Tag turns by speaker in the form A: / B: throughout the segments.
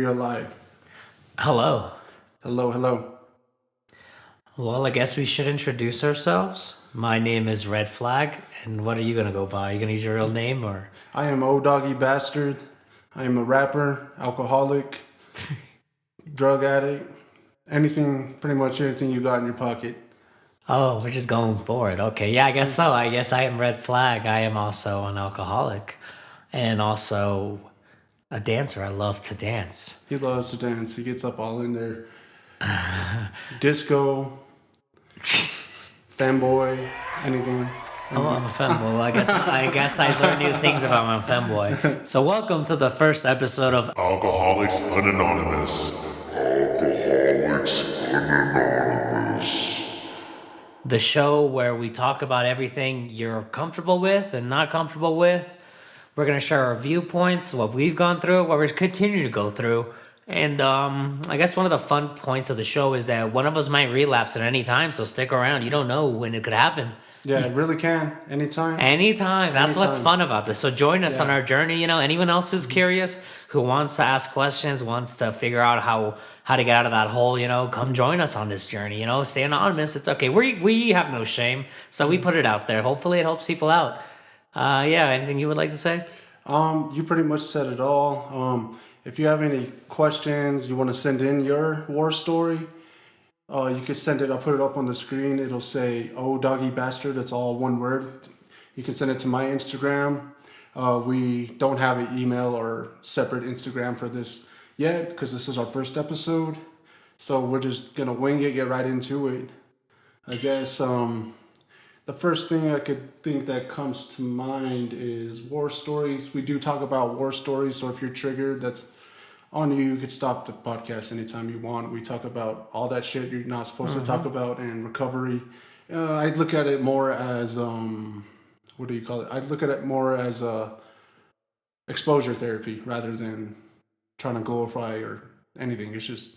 A: You're alive.
B: Hello.
A: Hello.
B: Well, I guess we should introduce ourselves. My name is Redflag, and what are you gonna go by? Are you gonna use your real name or?
A: I am Doggy Bastard. I am a rapper, alcoholic, drug addict, pretty much anything you got in your pocket.
B: Oh, we're just going for it. Okay, yeah, I guess so. I guess I am Red Flag. I am also an alcoholic, and also a dancer. I love to dance.
A: He loves to dance. He gets up all in there. Disco, fanboy, anything.
B: Oh, I'm a femboy. I guess I learn new things about my femboy. So welcome to the first episode of
C: Alcoholics UnAnonymous. Alcoholics UnAnonymous.
B: the show where we talk about everything you're comfortable with and not comfortable with. We're going to share our viewpoints, what we've gone through, what we're continuing to go through. And I guess one of the fun points of the show is that one of us might relapse at any time, so stick around. You don't know when it could happen.
A: Yeah, it really can. Anytime.
B: Anytime. That's what's
A: Anytime.
B: fun about this. So join us on
A: Yeah.
B: our journey. Anyone else who's curious, who wants to ask questions, wants to figure out how to get out of that hole, come join us on this journey. Stay anonymous. It's okay. We have no shame, so we put it out there. Hopefully it helps people out. Yeah, anything you would like to say?
A: You pretty much said it all. If you have any questions, you want to send in your war story, you can send it. I'll put it up on the screen. It'll say, "Oh, Doggy Bastard." It's all one word. You can send it to my Instagram. We don't have an email or separate Instagram for this yet because this is our first episode. So we're just going to wing it, get right into it. I guess the first thing I could think that comes to mind is war stories. We do talk about war stories, so if you're triggered, that's on you. You could stop the podcast anytime you want. We talk about all that shit you're not supposed to talk about and recovery. I look at it more as what do you call it? I look at it more as exposure therapy rather than trying to glorify or anything. It's just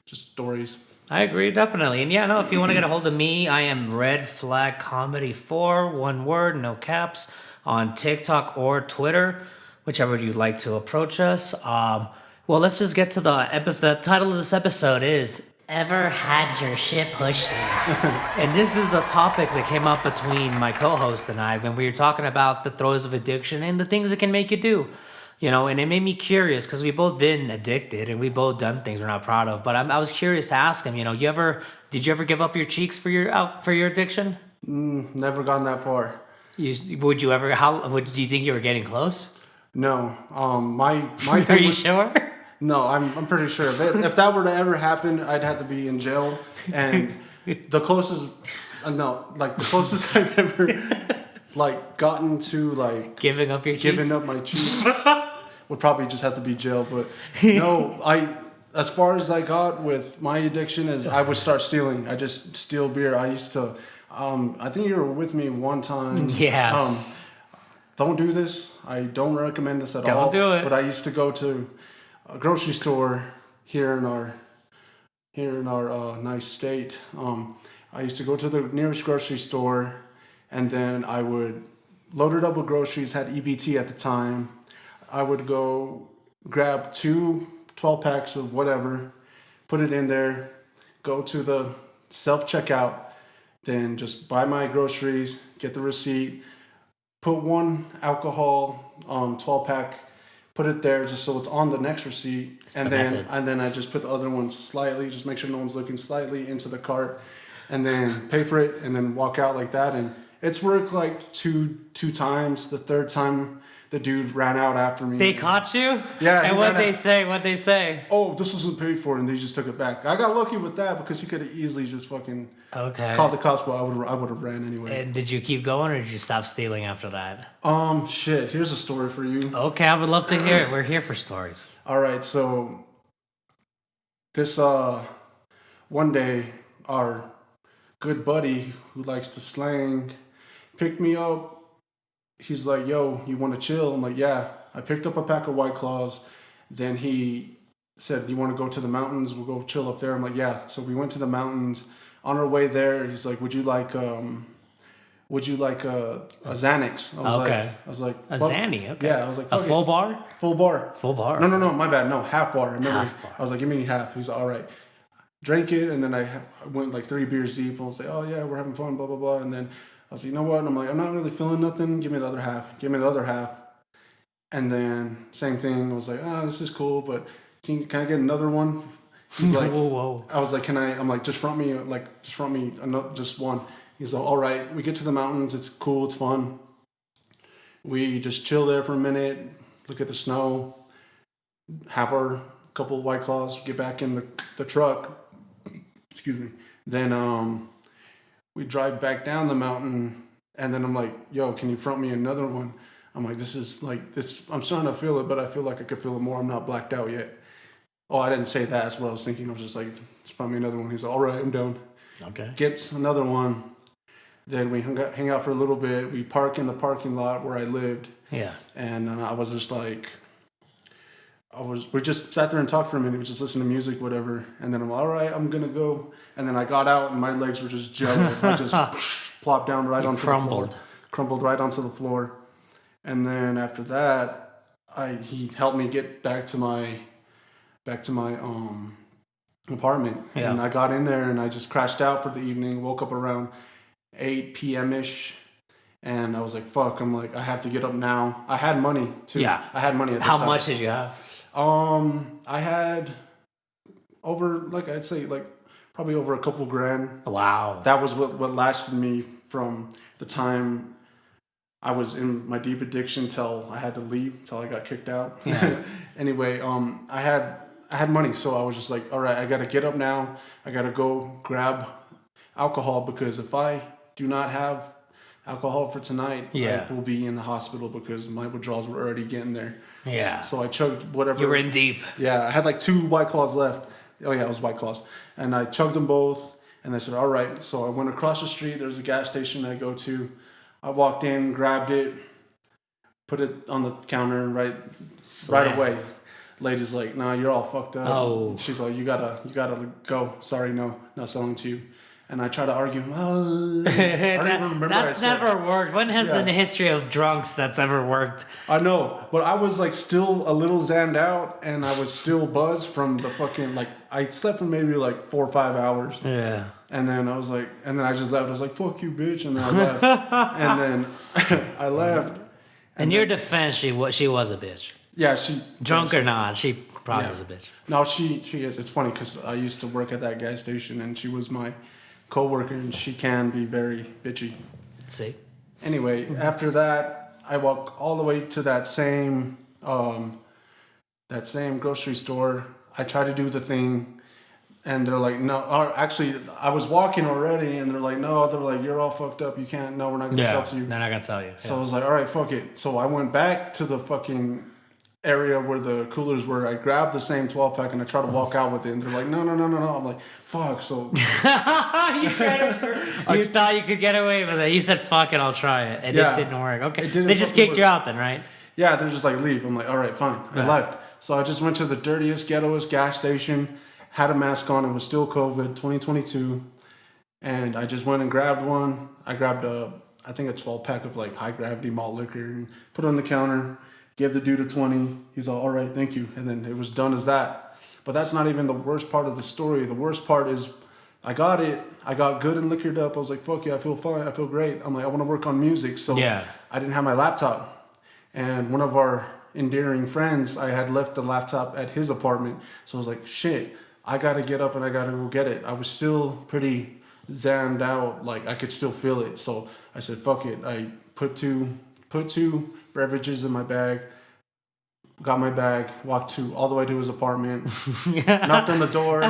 A: stories.
B: I agree, definitely. And yeah, no, if you want to get a hold of me, I am Red Flag Comedy 4, one word, no caps, on TikTok or Twitter, whichever you'd like to approach us. Well, let's just get to the episode. The title of this episode is Ever Had Your Shit Pushed In? And this is a topic that came up between my co-host and I when we were talking about the throes of addiction and the things it can make you do. And it made me curious because we've both been addicted and we've both done things we're not proud of. But I was curious to ask him, did you ever give up your cheeks for your addiction?
A: Never gone that far.
B: Would you ever? Do you think you were getting close?
A: No. My
B: Are
A: thing
B: you
A: was,
B: sure?
A: no, I'm pretty sure. If that were to ever happen, I'd have to be in jail. And the closest I've ever gotten to
B: Giving up your cheeks?
A: giving up my cheeks would probably just have to be jail. But no, as far as I got with my addiction is I would start stealing. I just steal beer. I used to. I think you were with me one time.
B: Yes.
A: Don't do this. I don't recommend this at
B: Don't
A: all.
B: do it.
A: But I used to go to a grocery store here in our nice state. I used to go to the nearest grocery store, and then I would load it up with groceries. Had EBT at the time. I would go grab 12 packs of whatever, put it in there, go to the self checkout, then just buy my groceries, get the receipt. Put one alcohol 12 pack, put it there just so it's on the next receipt, and then I just put the other ones slightly, just make sure no one's looking, slightly into the cart, and then pay for it, and then walk out like that. And it's worked like two times. The third time, the dude ran out after me.
B: They caught you?
A: Yeah.
B: And what'd they say?
A: Oh, this wasn't paid for, and they just took it back. I got lucky with that because he could have easily just fucking called the cops, but I would have ran anyway.
B: And did you keep going or did you stop stealing after that?
A: Shit. Here's a story for you.
B: Okay, I would love to hear it. We're here for stories.
A: All right, so this one day our good buddy who likes to slang picked me up. He's like, "Yo, you want to chill?" I'm like, "Yeah." I picked up a pack of White Claws. Then he said, "You want to go to the mountains? We'll go chill up there." I'm like, "Yeah." So we went to the mountains. On our way there, he's like, "Would you like would you like a Xanax? I was like,
B: A
A: fuck.
B: Xanny, okay.
A: Yeah, I was like,
B: a
A: fuck
B: full
A: it.
B: bar?
A: Full bar.
B: Full bar.
A: No, my bad. No, half bar. I remember.
B: Half bar.
A: I was like, give me half. He's like, all right. Drank it, and then I went like 3 beers deep. And I was like, oh yeah, we're having fun, blah blah blah. And then I was like, you know what? And I'm like, I'm not really feeling nothing. Give me the other half. Give me the other half. And then same thing. I was like, this is cool, but can I get another one? He's like,
B: whoa.
A: I was like, can I? I'm like, just front me another, just one. He's like, all right. We get to the mountains. It's cool. It's fun. We just chill there for a minute, look at the snow, have our couple of White Claws, get back in the truck. Excuse me. Then we drive back down the mountain, and then I'm like, yo, can you front me another one? I'm like, this is like this. I'm starting to feel it, but I feel like I could feel it more. I'm not blacked out yet. Oh, I didn't say that. That's what I was thinking. I was just like, just front me another one. He's like, all right, I'm down.
B: Okay.
A: Gets another one. Then we hang out for a little bit. We park in the parking lot where I lived.
B: Yeah.
A: And I was just like, we just sat there and talked for a minute. We just listened to music, whatever. And then I'm like, all right, I'm going to go. And then I got out and my legs were just jello. I just plopped down right onto the floor. Crumbled right onto the floor. And then after that, he helped me get back to my apartment.
B: Yeah.
A: And I got in there and I just crashed out for the evening, woke up around 8 p.m.-ish. And I was like, fuck, I'm like, I have to get up now. I had money too.
B: Yeah.
A: I had money at this
B: How
A: time.
B: much did you have?
A: I had over, like, I'd say, like, probably over a couple grand.
B: Wow.
A: That was what lasted me from the time I was in my deep addiction till I had to leave, till I got kicked out.
B: Yeah.
A: Anyway, I had money, so I was just like, all right, I got to get up now. I got to go grab alcohol, because if I do not have alcohol for tonight,
B: yeah,
A: I will be in the hospital because my withdrawals were already getting there.
B: Yeah.
A: So I chugged whatever.
B: You were in deep.
A: Yeah, I had like 2 White Claws left. Oh yeah, it was White Claws. And I chugged them both, and I said, all right. So I went across the street. There's a gas station I go to. I walked in, grabbed it, put it on the counter right away. Lady's like, nah, you're all fucked up.
B: Oh.
A: She's like, you gotta go. Sorry, no, not selling to you. And I try to argue. I don't even remember.
B: That's never worked. When has the history of drunks that's ever worked?
A: I know, but I was like still a little zanned out, and I was still buzzed from the fucking, like, I slept for maybe like 4 or 5 hours.
B: Yeah.
A: And then I was like, and then I just left. I was like, fuck you, bitch. And then I left. And then I left.
B: In your defense, she was a bitch.
A: Yeah, she.
B: Drunk or not, she probably was a bitch.
A: No, she is. It's funny because I used to work at that gas station, and she was my co-worker, and she can be very bitchy.
B: See?
A: Anyway, after that, I walk all the way to that same grocery store. I try to do the thing, and they're like, no. Or actually, I was walking already, and they're like, no. They're like, you're all fucked up. You can't. No, we're not gonna sell to you.
B: They're not gonna sell you.
A: So I was like, all right, fuck it. So I went back to the fucking area where the coolers were. I grabbed the same 12-pack and I tried to walk out with it, and they're like, no. I'm like, fuck. So
B: you thought you could get away with it. You said, fuck it, I'll try it. And it didn't work. Okay. They just kicked you out then, right?
A: Yeah, they're just like, leave. I'm like, all right, fine. I left. So I just went to the dirtiest, ghettoest gas station, had a mask on. It was still COVID, 2022. And I just went and grabbed one. I grabbed I think a 12-pack of like high gravity malt liquor and put it on the counter. Gave the dude a 20. He's all right, thank you. And then it was done as that. But that's not even the worst part of the story. The worst part is I got it. I got good and liquored up. I was like, fuck yeah, I feel fine. I feel great. I'm like, I want to work on music. So I didn't have my laptop. And one of our endearing friends, I had left the laptop at his apartment. So I was like, shit, I got to get up and I got to go get it. I was still pretty zanned out. Like I could still feel it. So I said, fuck it. I put two beverages in my bag, got my bag, walked all the way to his apartment, knocked on the door,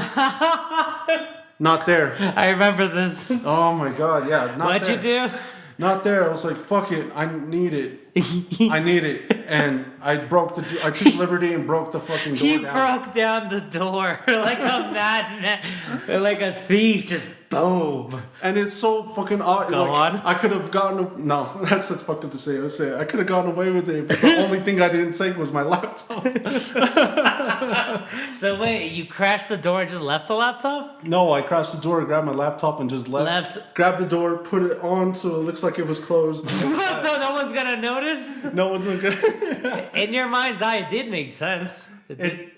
A: not there.
B: I remember this.
A: Oh my god, yeah,
B: What'd you do?
A: Not there. I was like, fuck it, I need it. And I took liberty and broke the fucking door down.
B: He broke down the door like a madman, like a thief, just boom.
A: And it's so fucking odd.
B: Go on.
A: I could have gotten that's fucked up to say. I could have gotten away with it, but the only thing I didn't take was my laptop.
B: So wait, you crashed the door and just left the laptop?
A: No, I crashed the door, grabbed my laptop, and just left. Grabbed the door, put it on so it looks like it was closed.
B: So no one's gonna notice?
A: No one's gonna.
B: In your mind's eye, it did make sense.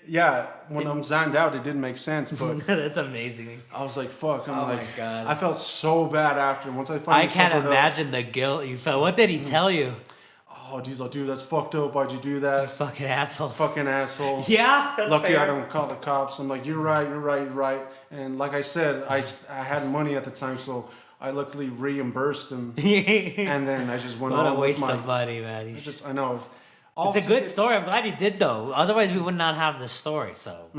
A: Yeah, when I'm zonned out, it didn't make sense, but
B: That's amazing.
A: I was like, "Fuck!" I'm
B: Oh
A: like,
B: my God.
A: I felt so bad after. Once I finally
B: I can't
A: sobered up,
B: imagine the guilt you felt. What did he tell you?
A: oh, Diesel, dude, that's fucked up. Why'd you do that?
B: Fucking asshole.
A: Fucking asshole.
B: Yeah, that's
A: Lucky
B: fair.
A: I don't call the cops. I'm like, you're right. And like I said, I had money at the time, so I luckily reimbursed him. And then I just went
B: What a
A: on with
B: waste
A: my.
B: of money, man.
A: I know.
B: It's a good story. I'm glad you did, though. Otherwise, we would not have this story. So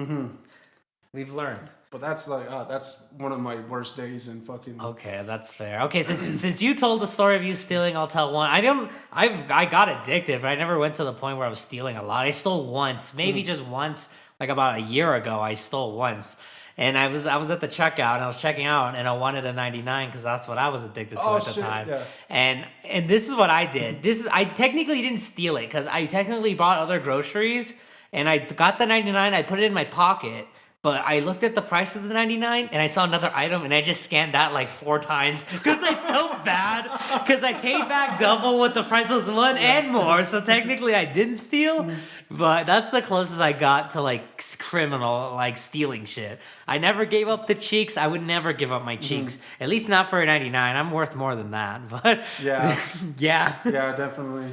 B: we've learned.
A: But that's like that's one of my worst days in fucking.
B: Okay, that's fair. Okay, since you told the story of you stealing, I'll tell one. I got addicted, but I never went to the point where I was stealing a lot. I stole once, maybe just once, like about a year ago. I stole once, and I was at the checkout and I was checking out, and I wanted a 99 because that's what I was addicted to at the time.
A: Yeah.
B: And this is what I did. I technically didn't steal it because I technically bought other groceries, and I got the 99. I put it in my pocket. But I looked at the price of the 99 and I saw another item and I just scanned that like 4 times because I felt bad because I paid back double what the price was and more. So technically I didn't steal, but that's the closest I got to like criminal, like stealing shit. I never gave up the cheeks. I would never give up my cheeks, at least not for a 99. I'm worth more than that. But
A: Yeah.
B: yeah.
A: Yeah, definitely.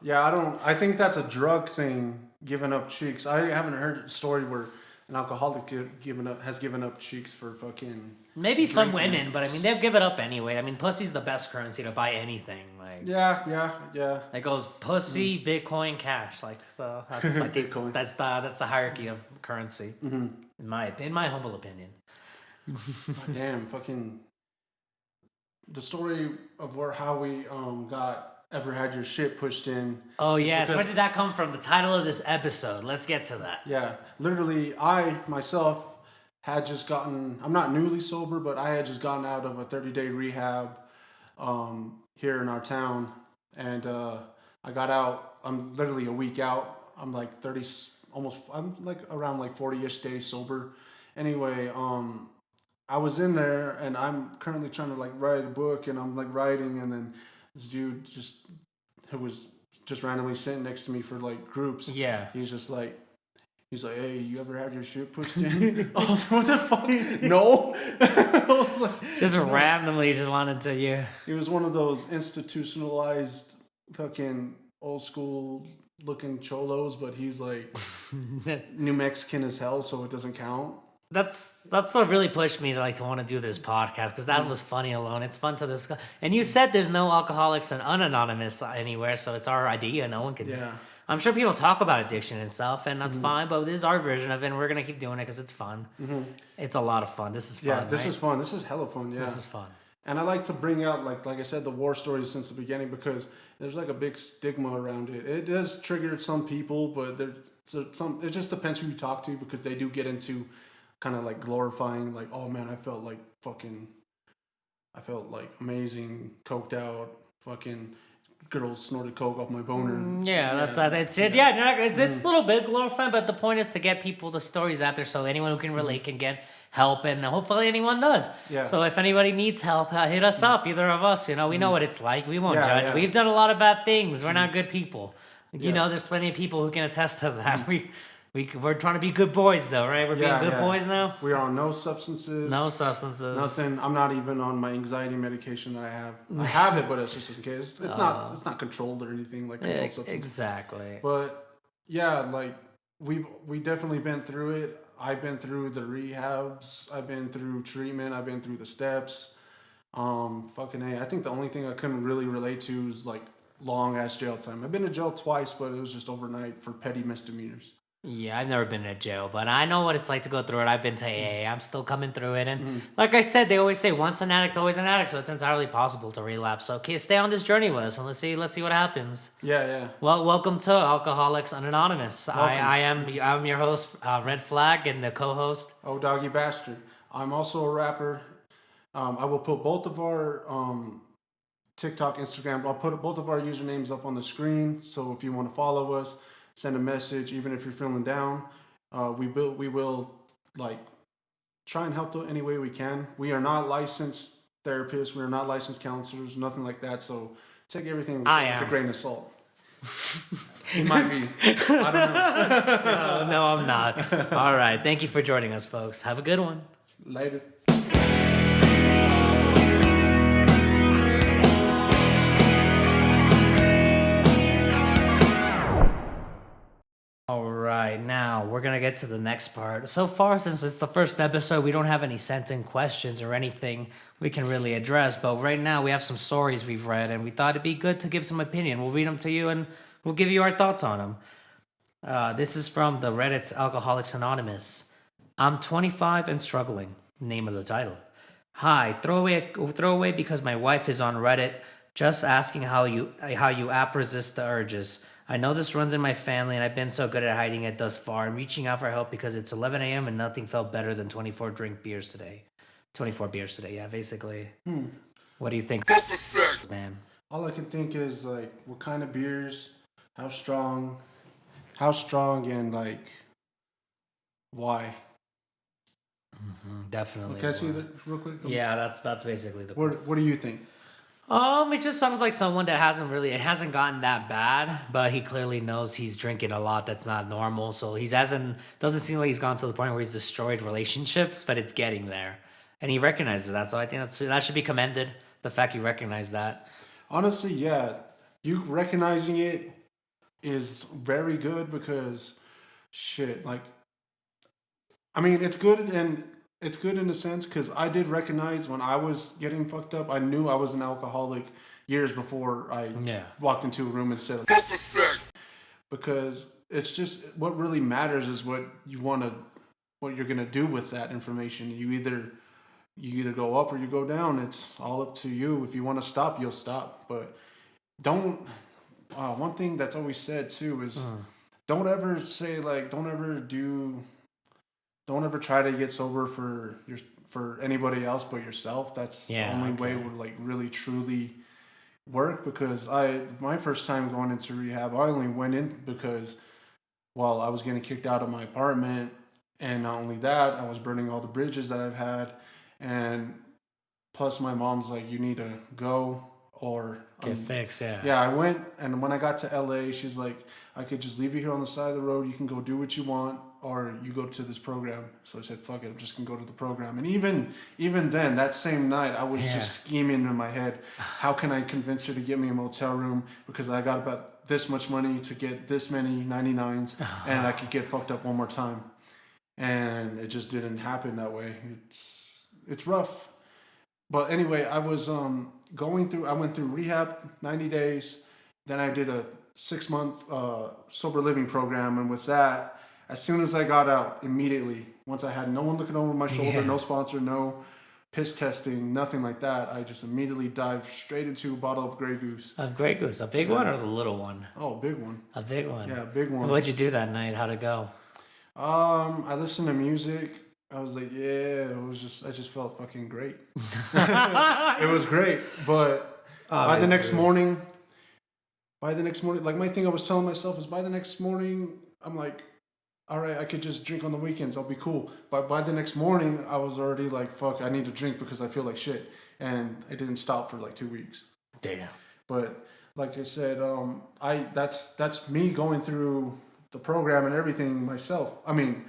A: Yeah, I think that's a drug thing. Giving up cheeks. I haven't heard a story where an alcoholic has given up cheeks for fucking.
B: Maybe some
A: drinking.
B: women, but I mean they'll give it up anyway. I mean pussy's the best currency to buy anything. Like
A: Yeah.
B: it goes pussy, Bitcoin, cash. Like that's like
A: Bitcoin.
B: that's the hierarchy of currency. In my humble opinion.
A: Damn, fucking. The story of how we ever had your shit pushed in.
B: Oh yes,
A: because-
B: where did that come from? The title of this episode. Let's get to that.
A: Yeah, literally, I myself had just gotten. I'm not newly sober, but I had just gotten out of a 30-day rehab here in our town, and I got out. I'm literally a week out. I'm like 30, almost. I'm like around like 40-ish days sober. Anyway, I was in there, and I'm currently trying to like write a book, and I'm like writing, and then this dude who was just randomly sitting next to me for like groups.
B: Yeah.
A: He's like, hey, you ever had your shit pushed in? I was like, what the fuck? No. I was like,
B: Just randomly just wanted to you.
A: he was one of those institutionalized fucking old school looking cholos, but he's like New Mexican as hell, so it doesn't count.
B: That's what really pushed me to want to do this podcast because that was funny alone. It's fun to discuss. And you said there's no Alcoholics Unanonymous anywhere, so it's our idea. No one can.
A: Yeah.
B: I'm sure people talk about addiction and stuff, and that's fine. But this is our version of it, and we're gonna keep doing it because it's fun. It's a lot of fun. This is fun.
A: Yeah, this
B: right?
A: is fun. This is hella fun. Yeah.
B: This is fun.
A: And I like to bring out, like I said, the war stories since the beginning because there's like a big stigma around it. It does trigger some people, but there's some. It just depends who you talk to because they do get into kind of like glorifying, like, oh man, I felt like amazing, coked out, fucking girls snorted coke off my boner.
B: That's it. Yeah, no, it's a little bit glorifying, but the point is to get people the stories out there so anyone who can relate can get help, and hopefully anyone does.
A: Yeah.
B: So if anybody needs help, hit us up, either of us. We know what it's like. We won't judge.
A: Yeah.
B: We've done a lot of bad things. We're not good people.
A: Yeah.
B: There's plenty of people who can attest to that. We're trying to be good boys, though, right? We're being good boys now.
A: We are on no substances.
B: No substances.
A: Nothing. I'm not even on my anxiety medication that I have. I have it, but it's just in case. It's not controlled or anything like controlled substances.
B: Exactly.
A: But yeah, like we definitely been through it. I've been through the rehabs. I've been through treatment. I've been through the steps. I think the only thing I couldn't really relate to is like long ass jail time. I've been to jail twice, but it was just overnight for petty misdemeanors.
B: Yeah, I've never been to jail, but I know what it's like to go through it. I've been to AA. I'm still coming through it. And like I said, they always say once an addict, always an addict. So it's entirely possible to relapse. So stay on this journey with us and let's see what happens.
A: Yeah.
B: Well, welcome to Alcoholics UnAnonymous. I'm your host, Redflag, and the co-host.
A: Oh, Doggy Bastard. I'm also a rapper. I will put both of our TikTok, Instagram. I'll put both of our usernames up on the screen. So if you want to follow us, send a message, even if you're feeling down. We will like try and help any way we can. We are not licensed therapists. We are not licensed counselors. Nothing like that. So take everything we say with a grain of salt. He might be. I don't know.
B: No, I'm not. All right. Thank you for joining us, folks. Have a good one.
A: Later.
B: All right, now we're gonna get to the next part. So far, since it's the first episode, we don't have any sent-in questions or anything we can really address. But right now, we have some stories we've read, and we thought it'd be good to give some opinion. We'll read them to you, and we'll give you our thoughts on them. This is from the Reddit's Alcoholics Anonymous. I'm 25 and struggling. Name of the title. Hi, throwaway because my wife is on Reddit, just asking how you app resist the urges. I know this runs in my family, and I've been so good at hiding it thus far. I'm reaching out for help because it's 11 a.m. and nothing felt better than 24 beers today, yeah, basically. What do you think, man?
A: All I can think is like, what kind of beers, how strong, and like, why?
B: Definitely.
A: Can I see that real quick?
B: Yeah, that's basically the.
A: What do you think?
B: It just sounds like someone that it hasn't gotten that bad, but he clearly knows he's drinking a lot that's not normal. So doesn't seem like he's gone to the point where he's destroyed relationships, but it's getting there. And he recognizes that. So I think that should be commended. The fact you recognize that.
A: Honestly, yeah. You recognizing it is very good because shit, like, I mean, it's good in a sense because I did recognize when I was getting fucked up. I knew I was an alcoholic years before I walked into a room and said, because it's just what really matters is what you're gonna do with that information. You either go up or you go down. It's all up to you. If you want to stop, you'll stop. But don't. One thing that's always said too is don't ever try to get sober for anybody else but yourself. That's the only way it would like really truly work. Because my first time going into rehab, I only went in because I was getting kicked out of my apartment, and not only that, I was burning all the bridges that I've had, and plus my mom's like, you need to go or
B: get fixed.
A: Yeah, I went, and when I got to LA, she's like, I could just leave you here on the side of the road. You can go do what you want, or you go to this program. So I said, fuck it, I'm just gonna go to the program. And even then, that same night, I was just scheming in my head, how can I convince her to get me a motel room, because I got about this much money to get this many 99s, and I could get fucked up one more time. And it just didn't happen that way. It's rough. But anyway, I was I went through rehab 90 days. Then I did a 6-month sober living program. And with that, as soon as I got out, immediately, once I had no one looking over my shoulder, no sponsor, no piss testing, nothing like that, I just immediately dived straight into a bottle of Grey Goose.
B: Of Grey Goose, a big one or the little one?
A: Oh, big one.
B: A big one.
A: Yeah, big one.
B: What'd you do that night? How'd it go?
A: I listened to music. I was like, I just felt fucking great. It was great. But by the next morning, like my thing I was telling myself is by the next morning, I'm like, all right, I could just drink on the weekends. I'll be cool. But by the next morning, I was already like, fuck, I need to drink because I feel like shit. And I didn't stop for like 2 weeks.
B: Damn.
A: But like I said, that's me going through the program and everything myself. I mean,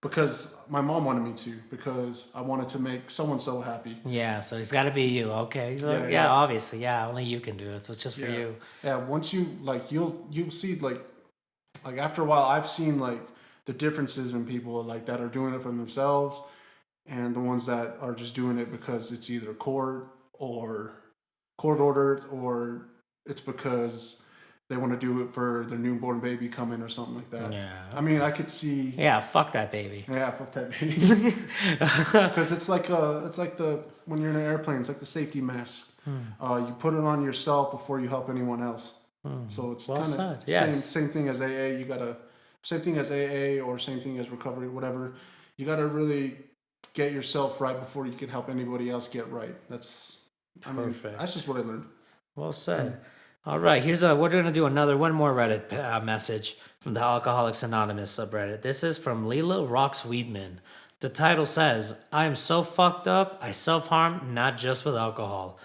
A: because my mom wanted me to, because I wanted to make so-and-so happy.
B: Yeah, so it's got to be you. Okay. So, obviously. Yeah, only you can do it. So it's just for you.
A: Yeah, once you, like, you'll see, like after a while, I've seen, like, the differences in people, like, that are doing it for themselves and the ones that are just doing it because it's either court ordered, or it's because they want to do it for their newborn baby coming or something like that. Yeah. I mean, I could see.
B: Yeah, fuck that baby.
A: Yeah, fuck that baby. Because it's like when you're in an airplane, it's like the safety mask. You put it on yourself before you help anyone else. So it's kind of same thing as AA. Same thing as AA or same thing as recovery, whatever. You gotta really get yourself right before you can help anybody else get right. That's perfect. That's just what I learned.
B: Well said. All right, we're gonna do one more Reddit message from the Alcoholics Anonymous subreddit. This is from Leela Rocks Weedman. The title says, "I am so fucked up. I self-harm, not just with alcohol.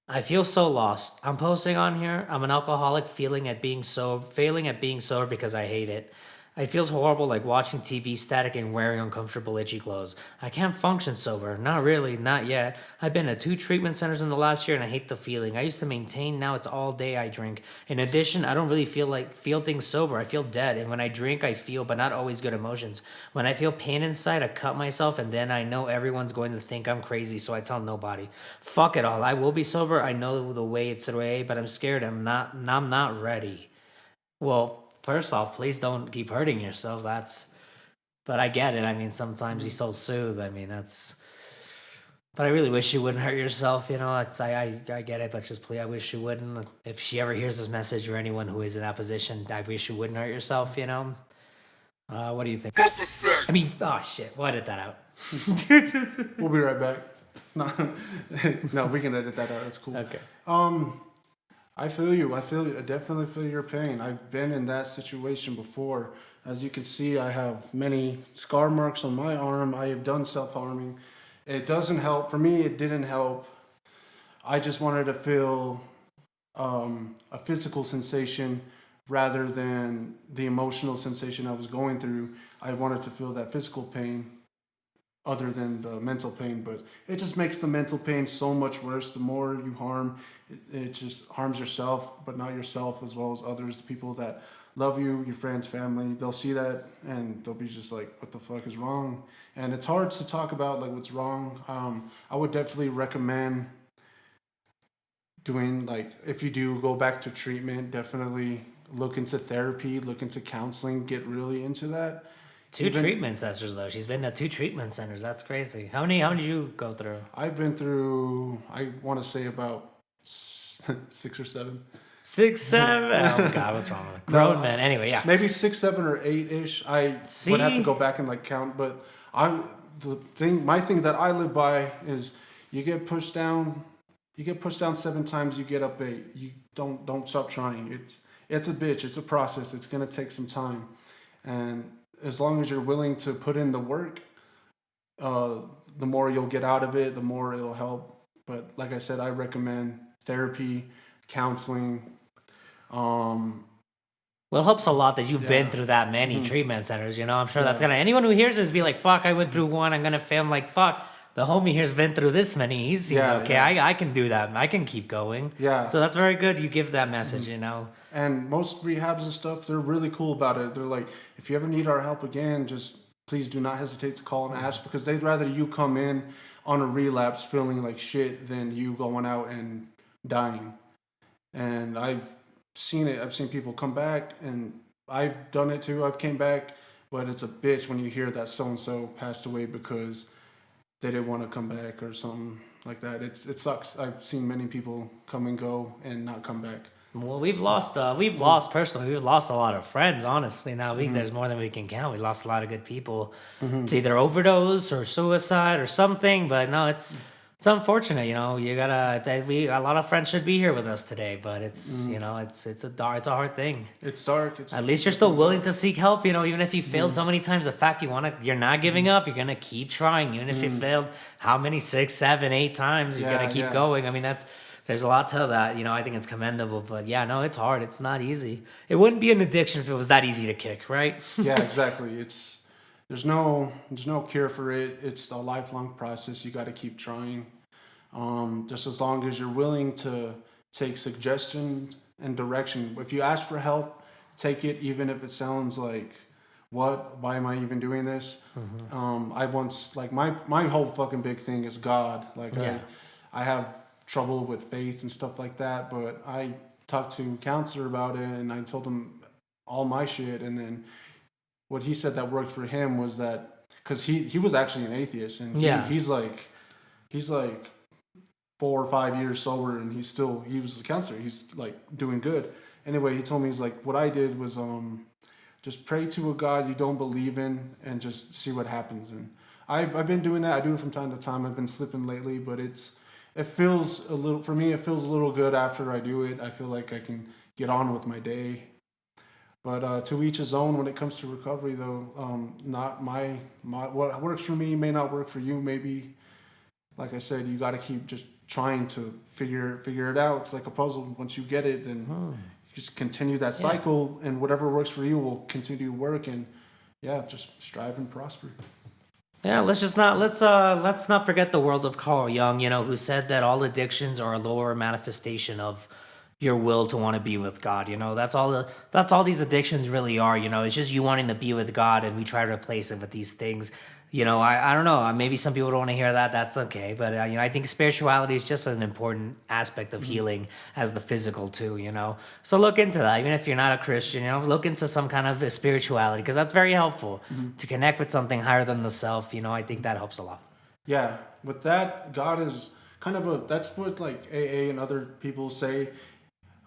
B: I feel so lost. I'm posting on here. I'm an alcoholic failing at being sober because I hate it. It feels horrible like watching TV static and wearing uncomfortable itchy clothes. I can't function sober. Not really, not yet. I've been to 2 treatment centers in the last year and I hate the feeling. I used to maintain, now it's all day I drink. In addition, I don't really feel things sober. I feel dead. And when I drink, I feel, but not always good emotions. When I feel pain inside, I cut myself and then I know everyone's going to think I'm crazy, so I tell nobody. Fuck it all. I will be sober. I know the way it's the way, but I'm scared. I'm not ready." Well, first off, please don't keep hurting yourself. But I get it. I mean, sometimes you self-soothe. I mean, but I really wish you wouldn't hurt yourself. I get it, but just please, I wish you wouldn't. If she ever hears this message or anyone who is in that position, I wish you wouldn't hurt yourself. What do you think? I mean, oh shit, we'll edit that out.
A: We'll be right back. No, no, we can edit that out. That's cool.
B: Okay.
A: I feel you. I definitely feel your pain. I've been in that situation before. As you can see, I have many scar marks on my arm. I have done self-harming. It doesn't help. For me, it didn't help. I just wanted to feel a physical sensation rather than the emotional sensation I was going through. I wanted to feel that physical pain other than the mental pain, but it just makes the mental pain so much worse. The more you harm, it just harms yourself, but not yourself as well as others, the people that love you, your friends, family. They'll see that and they'll be just like, what the fuck is wrong? And it's hard to talk about like what's wrong. I would definitely recommend doing, like, if you do go back to treatment, definitely look into therapy, look into counseling, get really into that.
B: Two treatment centers though. She's been to 2 treatment centers. That's crazy. How many did you go through?
A: I've been through, I want to say about 6 or 7.
B: 6, 7. Oh god, what's wrong with it? Grown men. Anyway, yeah.
A: Maybe 6, 7, or 8-ish. I would have to go back and like count, but my thing that I live by is you get pushed down 7 times, you get up 8. You don't stop trying. It's a bitch. It's a process. It's gonna take some time, and as long as you're willing to put in the work, the more you'll get out of it, the more it'll help. But like I said, I recommend therapy, counseling.
B: Well, it helps a lot that you've been through that many treatment centers. I'm sure that's gonna, anyone who hears this be like, fuck, I went through one. I'm gonna film like, fuck, the homie here's been through this many. He seems okay. Yeah. I can do that. I can keep going.
A: Yeah.
B: So that's very good. You give that message,
A: And most rehabs and stuff, they're really cool about it. They're like, if you ever need our help again, just please do not hesitate to call and ask, because they'd rather you come in on a relapse feeling like shit than you going out and dying. And I've seen it. I've seen people come back, and I've done it too. I've came back, but it's a bitch when you hear that so-and-so passed away because they didn't want to come back or something like that. It sucks. I've seen many people come and go and not come back.
B: Well, we've lost a lot of friends, honestly. Now there's more than we can count. We lost a lot of good people to either overdose or suicide or something. But no, it's unfortunate. You a lot of friends should be here with us today, but it's it's a hard thing.
A: It's dark.
B: At least you're still willing to seek help. Even if you failed so many times, the fact you're not giving up. You're gonna keep trying, even if you failed how many 6, 7, 8 times. You're gonna keep going. I mean, there's a lot to that. I think it's commendable, but it's hard. It's not easy. It wouldn't be an addiction if it was that easy to kick, right?
A: Yeah, exactly. There's no cure for it. It's a lifelong process. You got to keep trying. Just as long as you're willing to take suggestions and direction. If you ask for help, take it, even if it sounds like, why am I even doing this? I once, like, my whole fucking big thing is God. Like, I have trouble with faith and stuff like that, but I talked to a counselor about it, and I told him all my shit, and then what he said that worked for him was that, because he was actually an atheist, and he's like 4 or 5 years sober, and he was a counselor, he's like doing good. Anyway, he told me, he's like, what I did was just pray to a God you don't believe in and just see what happens. And I've been doing that. I do it from time to time. I've been slipping lately, but it's it feels a little, for me, it feels a little good after I do it. I feel like I can get on with my day. But to each his own when it comes to recovery, though. Not my what works for me may not work for you. Maybe, like I said, you got to keep just trying to figure it out. It's like a puzzle. Once you get it, then you just continue that cycle, and whatever works for you will continue to work. And yeah, just strive and prosper.
B: Yeah, let's not forget the words of Carl Jung, who said that all addictions are a lower manifestation of your will to want to be with God. That's all these addictions really are. It's just you wanting to be with God, and we try to replace it with these things. I don't know. Maybe some people don't want to hear that. That's okay. But I think spirituality is just an important aspect of healing as the physical too. So look into that. Even if you're not a Christian, look into some kind of spirituality, because that's very helpful to connect with something higher than the self. I think that helps a lot.
A: Yeah, with that, God is kind of that's what like AA and other people say.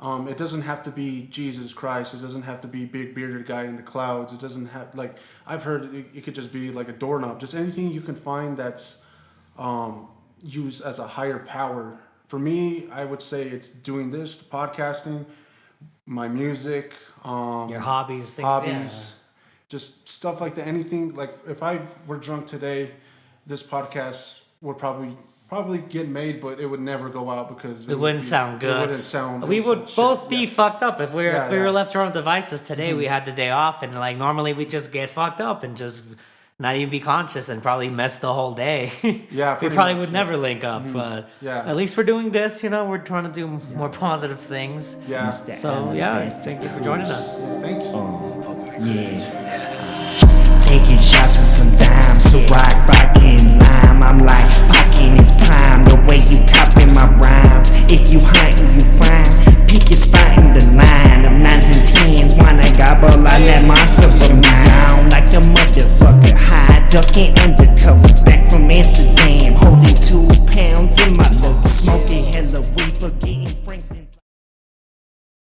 A: It doesn't have to be Jesus Christ. It doesn't have to be big bearded guy in the clouds. It doesn't have, like, I've heard it could just be like a doorknob. Just anything you can find that's used as a higher power. For me, I would say it's doing this, podcasting, my music,
B: your hobbies,
A: just stuff like that. Anything, like if I were drunk today, this podcast would probably get made, but it would never go out because
B: it wouldn't sound good.
A: It wouldn't sound.
B: We would both be fucked up if we were left to our own devices today. We had the day off, and like normally we just get fucked up and just not even be conscious and probably mess the whole day.
A: Yeah,
B: we probably would never link up, but at least we're doing this. We're trying to do more positive things.
A: Yeah.
B: So thank you for joining us.
A: Thanks.
D: Taking shots with some dimes, so rockin' lime. I'm like, Pockin' is prime. The way you cupping my